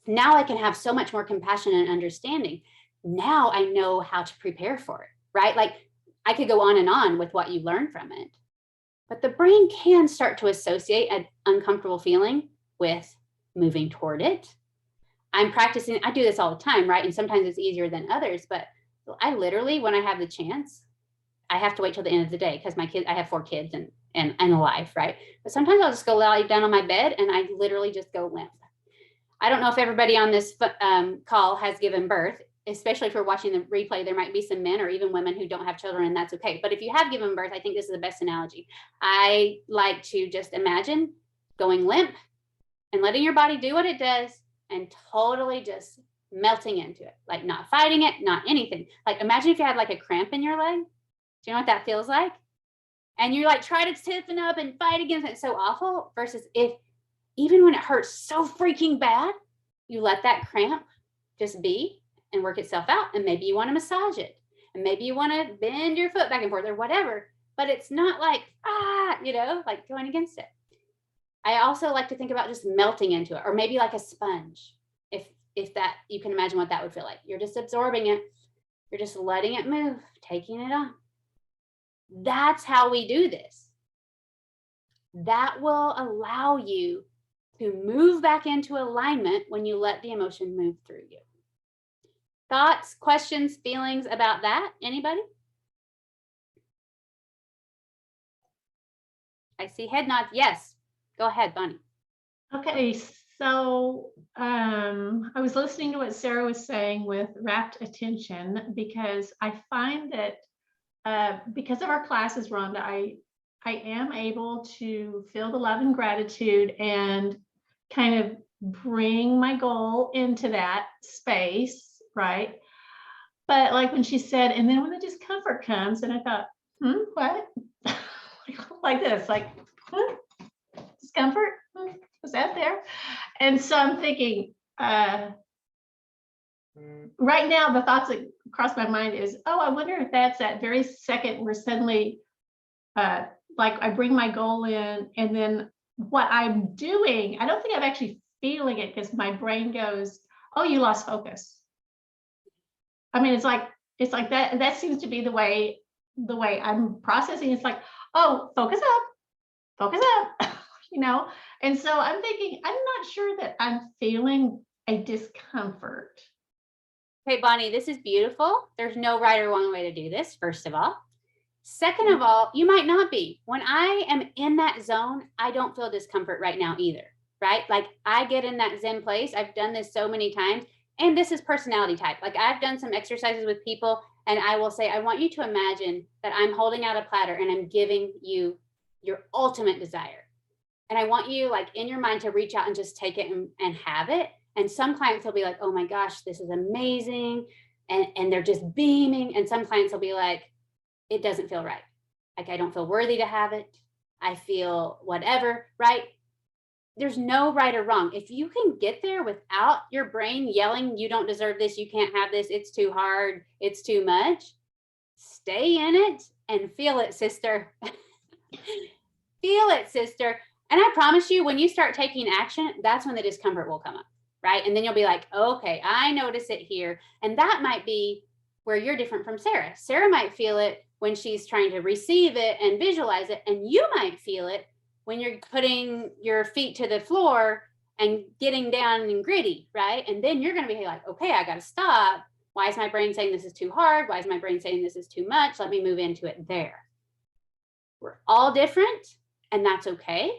Now I can have so much more compassion and understanding. Now I know how to prepare for it, right? Like I could go on and on with what you learn from it. But the brain can start to associate an uncomfortable feeling with moving toward it. I'm practicing, I do this all the time, right? And sometimes it's easier than others, but I literally, when I have the chance, I have to wait till the end of the day because my kids, I have 4 kids and a life, right? But sometimes I'll just go lie down on my bed and I literally just go limp. I don't know if everybody on this call has given birth, especially if you're watching the replay. There might be some men or even women who don't have children, and that's okay. But if you have given birth, I think this is the best analogy. I like to just imagine going limp and letting your body do what it does and totally just melting into it, like not fighting it, not anything. Like imagine if you had like a cramp in your leg. Do you know what that feels like? And you like try to stiffen up and fight against it. It's so awful. Versus if even when it hurts so freaking bad, you let that cramp just be and work itself out. And maybe you want to massage it. And maybe you want to bend your foot back and forth or whatever. But it's not like, like going against it. I also like to think about just melting into it, or maybe like a sponge. If that, you can imagine what that would feel like. You're just absorbing it. You're just letting it move, taking it on. That's how we do this. That will allow you to move back into alignment when you let the emotion move through you. Thoughts, questions, feelings about that? Anybody? I see head nods. Yes. Go ahead, Bonnie. Okay, so I was listening to what Sarah was saying with rapt attention, because I find that because of our classes, Rhonda, I am able to feel the love and gratitude and kind of bring my goal into that space, right? But like when she said, and then when the discomfort comes, and I thought, what? Like this, like, discomfort? Was that there? And so I'm thinking, right now, the thoughts that cross my mind is, oh, I wonder if that's that very second where suddenly, like I bring my goal in, and then what I'm doing, I don't think I'm actually feeling it because my brain goes, oh, you lost focus. I mean, it's like that. That seems to be the way I'm processing. It's like, oh, focus up, And so I'm thinking, I'm not sure that I'm feeling a discomfort. Okay, Bonnie, this is beautiful. There's no right or wrong way to do this, first of all. Second of all, you might not be. When I am in that zone, I don't feel discomfort right now either, right? Like I get in that Zen place. I've done this so many times. And this is personality type. Like I've done some exercises with people, and I will say, I want you to imagine that I'm holding out a platter and I'm giving you your ultimate desire. And I want you, like in your mind, to reach out and just take it and have it. And some clients will be like, oh my gosh, this is amazing. And they're just beaming. And some clients will be like, it doesn't feel right. Like I don't feel worthy to have it. I feel whatever, right? There's no right or wrong. If you can get there without your brain yelling, you don't deserve this, you can't have this, it's too hard, it's too much, stay in it and feel it, sister. Feel it, sister. And I promise you, when you start taking action, that's when the discomfort will come up, right? And then you'll be like, okay, I notice it here. And that might be where you're different from Sarah. Sarah might feel it when she's trying to receive it and visualize it. And you might feel it when you're putting your feet to the floor and getting down and gritty, right? And then you're going to be like, okay, I got to stop. Why is my brain saying this is too hard? Why is my brain saying this is too much? Let me move into it there. We're all different, and that's okay.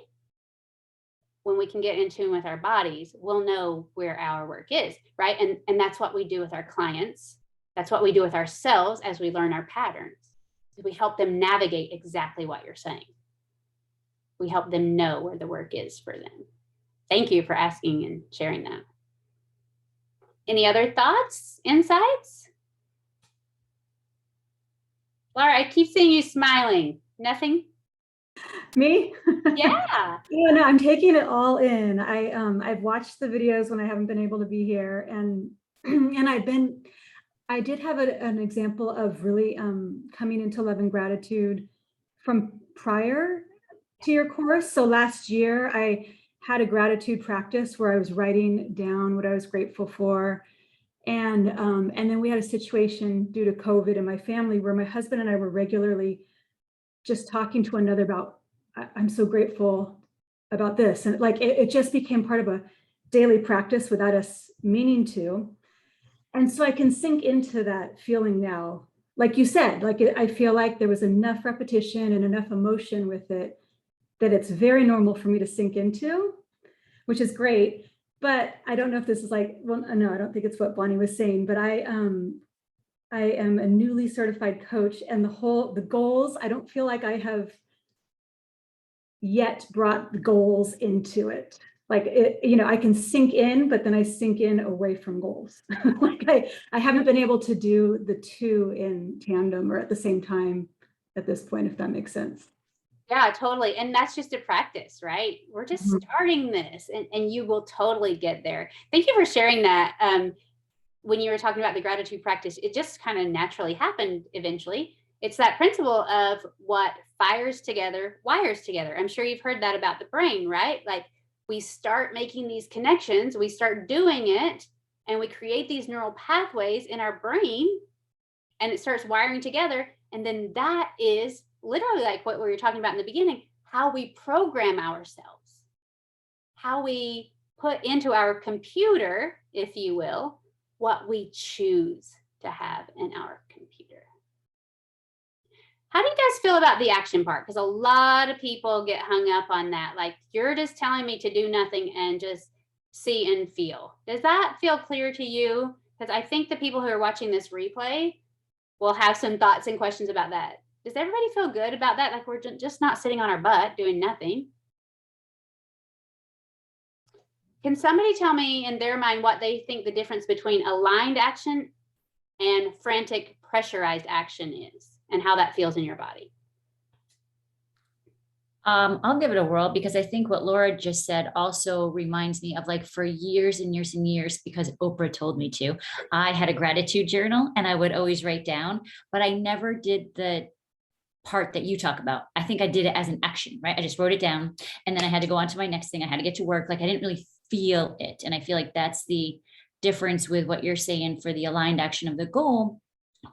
When we can get in tune with our bodies, we'll know where our work is, right? And that's what we do with our clients. That's what we do with ourselves as we learn our patterns. We help them navigate exactly what you're saying. We help them know where the work is for them. Thank you for asking and sharing that. Any other thoughts, insights? Laura, I keep seeing you smiling. Nothing? Me? Yeah. No, I'm taking it all in. I've watched the videos when I haven't been able to be here, and I did have an example of really coming into love and gratitude from prior to your course. So last year I had a gratitude practice where I was writing down what I was grateful for. And then we had a situation due to COVID in my family where my husband and I were regularly just talking to one another about, I'm so grateful about this. And like, it just became part of a daily practice without us meaning to. And so I can sink into that feeling now. Like you said, like I feel like there was enough repetition and enough emotion with it that it's very normal for me to sink into, which is great. but I don't know if this is like, well, no, I don't think it's what Bonnie was saying, but I am a newly certified coach, and the goals, I don't feel like I have yet brought the goals into it. Like it, I can sink in, but then I sink in away from goals. Like I haven't been able to do the two in tandem or at the same time at this point, if that makes sense. Yeah, totally. And that's just a practice, right? We're just Mhm. starting this, and you will totally get there. Thank you for sharing that. When you were talking about the gratitude practice, it just kind of naturally happened eventually. It's that principle of what fires together, wires together. I'm sure you've heard that about the brain, right? Like we start making these connections, we start doing it, and we create these neural pathways in our brain, and it starts wiring together. And then that is literally like what we were talking about in the beginning, how we program ourselves, how we put into our computer, if you will, what we choose to have in our computer. How do you guys feel about the action part? Because a lot of people get hung up on that. Like, you're just telling me to do nothing and just see and feel. Does that feel clear to you? Because I think the people who are watching this replay will have some thoughts and questions about that. Does everybody feel good about that? Like we're just not sitting on our butt doing nothing. Can somebody tell me in their mind what they think the difference between aligned action and frantic pressurized action is, and how that feels in your body? I'll give it a whirl, because I think what Laura just said also reminds me of, like, for years and years and years, because Oprah told me to, I had a gratitude journal and I would always write down, but I never did the part that you talk about. I think I did it as an action, right? I just wrote it down and then I had to go on to my next thing. I had to get to work. Like I didn't really feel it. And I feel like that's the difference with what you're saying for the aligned action of the goal.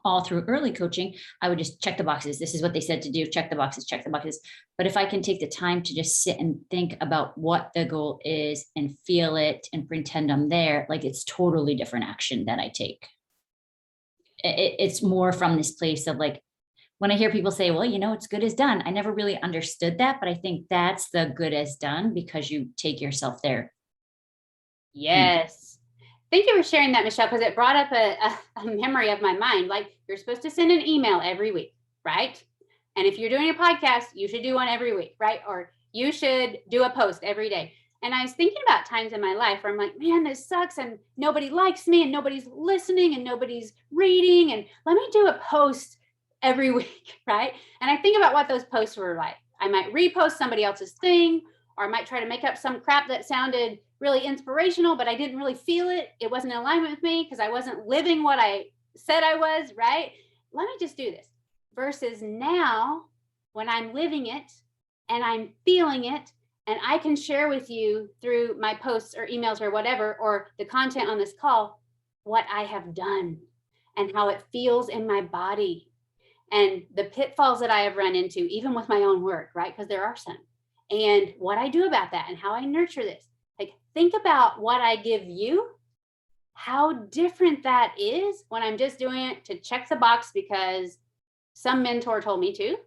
All through early coaching, I would just check the boxes. This is what they said to do. Check the boxes, check the boxes. But if I can take the time to just sit and think about what the goal is and feel it and pretend I'm there, like it's totally different action that I take. It's more from this place of like, when I hear people say, well, it's good as done. I never really understood that, but I think that's the good as done because you take yourself there. Yes. Thank you for sharing that, Michelle, because it brought up a memory of my mind. Like, you're supposed to send an email every week, right? And if you're doing a podcast, you should do one every week, right? Or you should do a post every day. And I was thinking about times in my life where I'm like, man, this sucks and nobody likes me and nobody's listening and nobody's reading. And let me do a post every week, right? And I think about what those posts were like. I might repost somebody else's thing, or I might try to make up some crap that sounded really inspirational, but I didn't really feel it. It wasn't in alignment with me because I wasn't living what I said I was, right? Let me just do this. Versus now, when I'm living it and I'm feeling it, and I can share with you through my posts or emails or whatever, or the content on this call, what I have done and how it feels in my body and the pitfalls that I have run into, even with my own work, right? Because there are some, and what I do about that and how I nurture this. Like, think about what I give you, how different that is when I'm just doing it to check the box because some mentor told me to,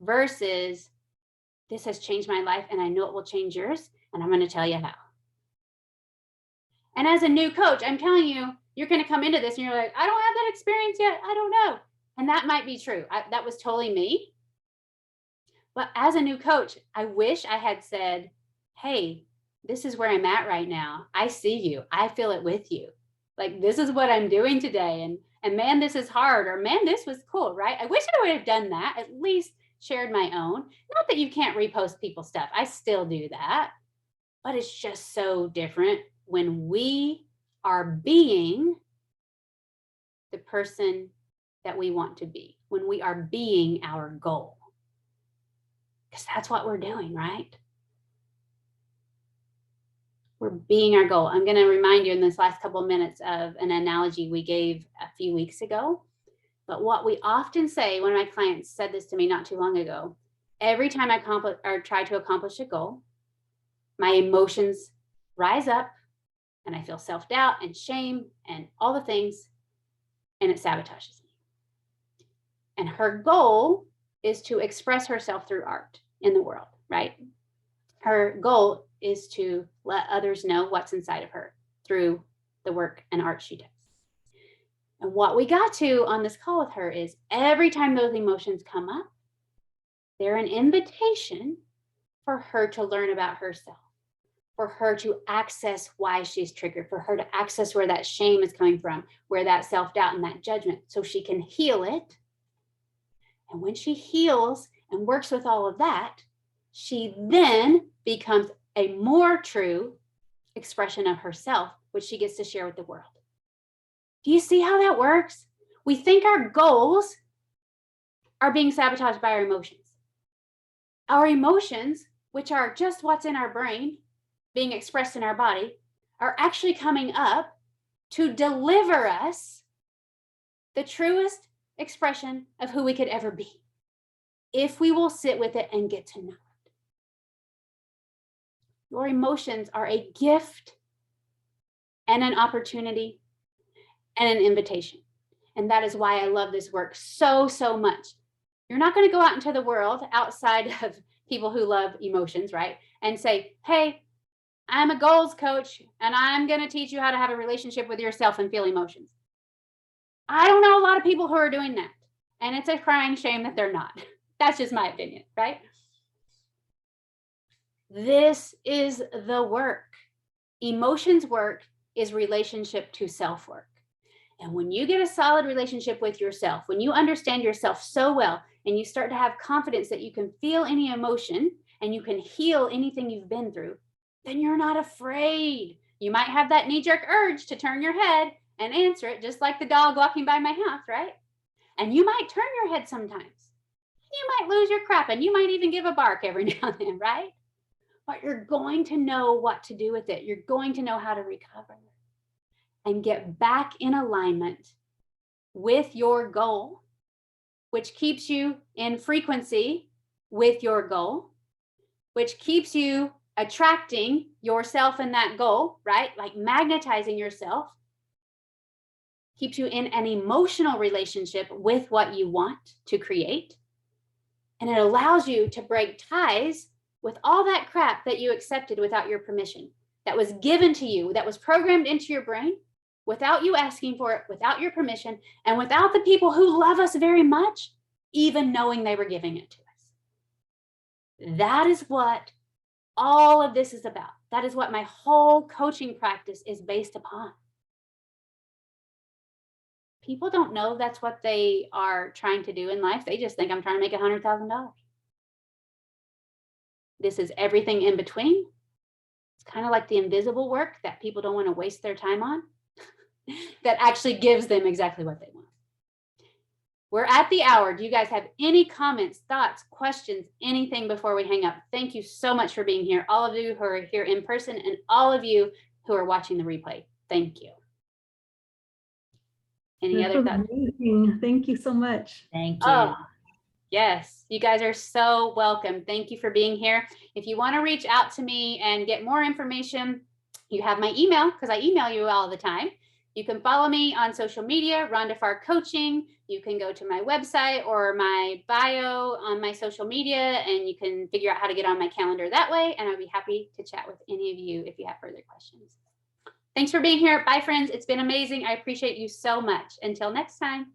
versus this has changed my life and I know it will change yours, and I'm going to tell you how. And as a new coach, I'm telling you, you're going to come into this and you're like, I don't have that experience yet. I don't know. And that might be true. That was totally me. But as a new coach, I wish I had said, hey, this is where I'm at right now. I see you. I feel it with you. Like, this is what I'm doing today. And man, this is hard. Or man, this was cool, right? I wish I would have done that, at least shared my own. Not that you can't repost people's stuff. I still do that. But it's just so different when we are being the person that we want to be, when we are being our goal. Because that's what we're doing, right? We're being our goal. I'm going to remind you in this last couple of minutes of an analogy we gave a few weeks ago. But what we often say, one of my clients said this to me not too long ago, every time I try to accomplish a goal, my emotions rise up and I feel self-doubt and shame and all the things, and it sabotages me. And her goal is to express herself through art in the world, right? Her goal is to let others know what's inside of her through the work and art she does. And what we got to on this call with her is every time those emotions come up, they're an invitation for her to learn about herself, for her to access why she's triggered, for her to access where that shame is coming from, where that self-doubt and that judgment, so she can heal it. And when she heals and works with all of that, she then becomes a more true expression of herself, which she gets to share with the world. Do you see how that works? We think our goals are being sabotaged by our emotions. Our emotions, which are just what's in our brain, being expressed in our body, are actually coming up to deliver us the truest expression of who we could ever be, if we will sit with it and get to know it. Your emotions are a gift and an opportunity and an invitation. And that is why I love this work so, so much. You're not going to go out into the world outside of people who love emotions, right? And say, hey, I'm a goals coach and I'm going to teach you how to have a relationship with yourself and feel emotions. I don't know a lot of people who are doing that. And it's a crying shame that they're not. That's just my opinion, right? This is the work. Emotions work is relationship to self work. And when you get a solid relationship with yourself, when you understand yourself so well, and you start to have confidence that you can feel any emotion and you can heal anything you've been through, then you're not afraid. You might have that knee-jerk urge to turn your head and answer it, just like the dog walking by my house, right? And you might turn your head sometimes. You might lose your crap and you might even give a bark every now and then, right? But you're going to know what to do with it. You're going to know how to recover and get back in alignment with your goal, which keeps you in frequency with your goal, which keeps you attracting yourself in that goal, right? Like magnetizing yourself, keeps you in an emotional relationship with what you want to create. And it allows you to break ties with all that crap that you accepted without your permission, that was given to you, that was programmed into your brain without you asking for it, without your permission, and without the people who love us very much even knowing they were giving it to us. That is what all of this is about. That is what my whole coaching practice is based upon. People don't know that's what they are trying to do in life. They just think I'm trying to make $100,000. This is everything in between. It's kind of like the invisible work that people don't want to waste their time on, that actually gives them exactly what they want. We're at the hour. Do you guys have any comments, thoughts, questions, anything before we hang up? Thank you so much for being here. All of you who are here in person and all of you who are watching the replay. Thank you. Any other thoughts? Amazing. Thank you so much. Thank you. Oh, yes, you guys are so welcome. Thank you for being here. If you want to reach out to me and get more information, you have my email because I email you all the time. You can follow me on social media, Rhonda Farr Coaching. You can go to my website or my bio on my social media, and you can figure out how to get on my calendar that way. And I'd be happy to chat with any of you if you have further questions. Thanks for being here. Bye, friends. It's been amazing. I appreciate you so much. Until next time.